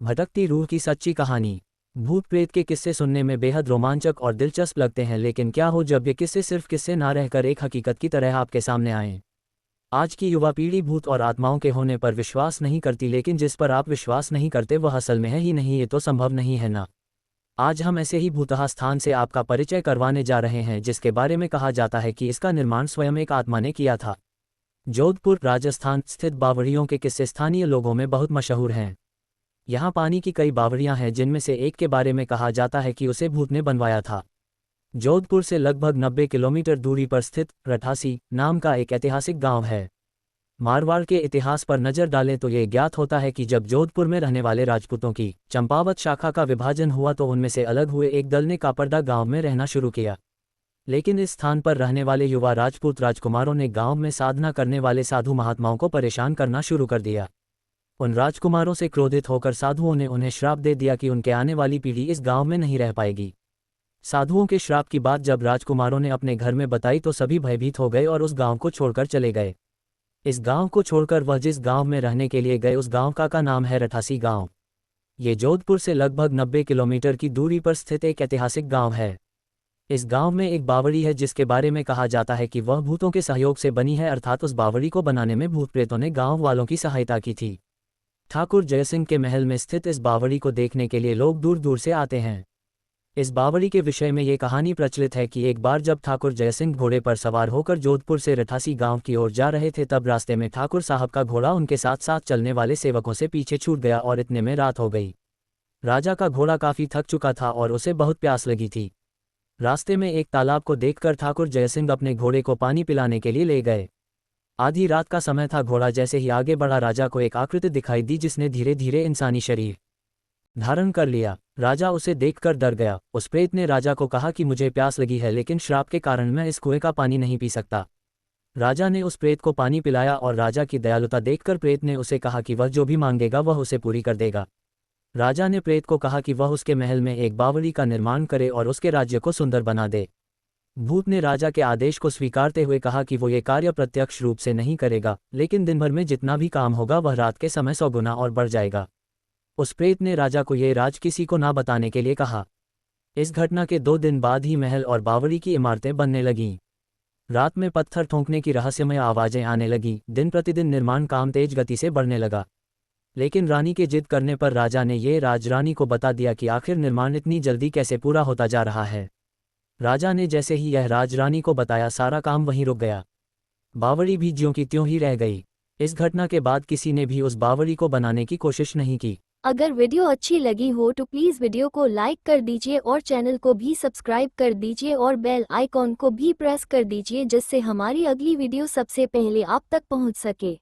भटकती रूह की सच्ची कहानी। भूत प्रेत के किस्से सुनने में बेहद रोमांचक और दिलचस्प लगते हैं, लेकिन क्या हो जब ये किस्से सिर्फ किस्से ना रहकर एक हकीकत की तरह आपके सामने आएं। आज की युवा पीढ़ी भूत और आत्माओं के होने पर विश्वास नहीं करती, लेकिन जिस पर आप विश्वास नहीं करते वह असल में है ही नहीं। ये तो संभव नहीं है ना। आज हम ऐसे ही भूतहा स्थान से आपका परिचय करवाने जा रहे हैं, जिसके बारे में कहा जाता है कि इसका निर्माण स्वयं एक आत्मा ने किया था। जोधपुर राजस्थान स्थित बावड़ियों के किस्से स्थानीय लोगों में बहुत मशहूर हैं। यहाँ पानी की कई बावड़ियाँ हैं, जिनमें से एक के बारे में कहा जाता है कि उसे भूत ने बनवाया था। जोधपुर से लगभग 90 किलोमीटर दूरी पर स्थित रठासी नाम का एक ऐतिहासिक गांव है। मारवाड़ के इतिहास पर नजर डालें तो ये ज्ञात होता है कि जब जोधपुर में रहने वाले राजपूतों की चंपावत शाखा का विभाजन हुआ तो उनमें से अलग हुए एक दल ने कापरदा गांव में रहना शुरू किया। लेकिन इस स्थान पर रहने वाले युवा राजपूत राजकुमारों ने गांव में साधना करने वाले साधु महात्माओं को परेशान करना शुरू कर दिया। उन राजकुमारों से क्रोधित होकर साधुओं ने उन्हें श्राप दे दिया कि उनके आने वाली पीढ़ी इस गांव में नहीं रह पाएगी। साधुओं के श्राप की बात जब राजकुमारों ने अपने घर में बताई तो सभी भयभीत हो गए और उस गांव को छोड़कर चले गए। इस गांव को छोड़कर वह जिस गांव में रहने के लिए गए उस गांव का नाम है रठासी गांव। ये जोधपुर से लगभग 90 किलोमीटर की दूरी पर स्थित एक ऐतिहासिक गांव है। इस गांव में एक बावड़ी है जिसके बारे में कहा जाता है कि वह भूतों के सहयोग से बनी है, अर्थात उस बावड़ी को बनाने में भूत प्रेतों ने गांव वालों की सहायता की थी। ठाकुर जयसिंह के महल में स्थित इस बावड़ी को देखने के लिए लोग दूर दूर से आते हैं। इस बावड़ी के विषय में ये कहानी प्रचलित है कि एक बार जब ठाकुर जयसिंह घोड़े पर सवार होकर जोधपुर से रठासी गांव की ओर जा रहे थे, तब रास्ते में ठाकुर साहब का घोड़ा उनके साथ साथ चलने वाले सेवकों से पीछे छूट गया और इतने में रात हो गई। राजा का घोड़ा काफी थक चुका था और उसे बहुत प्यास लगी थी। रास्ते में एक तालाब को देखकर ठाकुर जयसिंह अपने घोड़े को पानी पिलाने के लिए ले गए। आधी रात का समय था। घोड़ा जैसे ही आगे बढ़ा, राजा को एक आकृति दिखाई दी जिसने धीरे धीरे इंसानी शरीर धारण कर लिया। राजा उसे देखकर डर गया। उस प्रेत ने राजा को कहा कि मुझे प्यास लगी है, लेकिन श्राप के कारण मैं इस कुएं का पानी नहीं पी सकता। राजा ने उस प्रेत को पानी पिलाया और राजा की दयालुता देखकर प्रेत ने उसे कहा कि वह जो भी मांगेगा वह उसे पूरी कर देगा। राजा ने प्रेत को कहा कि वह उसके महल में एक बावड़ी का निर्माण करे और उसके राज्य को सुंदर बना दे। भूत ने राजा के आदेश को स्वीकारते हुए कहा कि वो ये कार्य प्रत्यक्ष रूप से नहीं करेगा, लेकिन दिन भर में जितना भी काम होगा वह रात के समय 100 गुना और बढ़ जाएगा। उस प्रेत ने राजा को ये राज किसी को ना बताने के लिए कहा। इस घटना के 2 दिन बाद ही महल और बावड़ी की इमारतें बनने लगीं। रात में पत्थर ठोंकने की रहस्यमय आवाजें आने लगीं। दिन प्रतिदिन निर्माण काम तेज गति से बढ़ने लगा। लेकिन रानी के जिद करने पर राजा ने ये राज रानी को बता दिया कि आखिर निर्माण इतनी जल्दी कैसे पूरा होता जा रहा है। राजा ने जैसे ही यह राज रानी को बताया, सारा काम वहीं रुक गया। बावड़ी भी ज्यों की त्यों ही रह गई। इस घटना के बाद किसी ने भी उस बावड़ी को बनाने की कोशिश नहीं की। अगर वीडियो अच्छी लगी हो तो प्लीज़ वीडियो को लाइक कर दीजिए और चैनल को भी सब्सक्राइब कर दीजिए और बेल आइकॉन को भी प्रेस कर दीजिए, जिससे हमारी अगली वीडियो सबसे पहले आप तक पहुंच सके।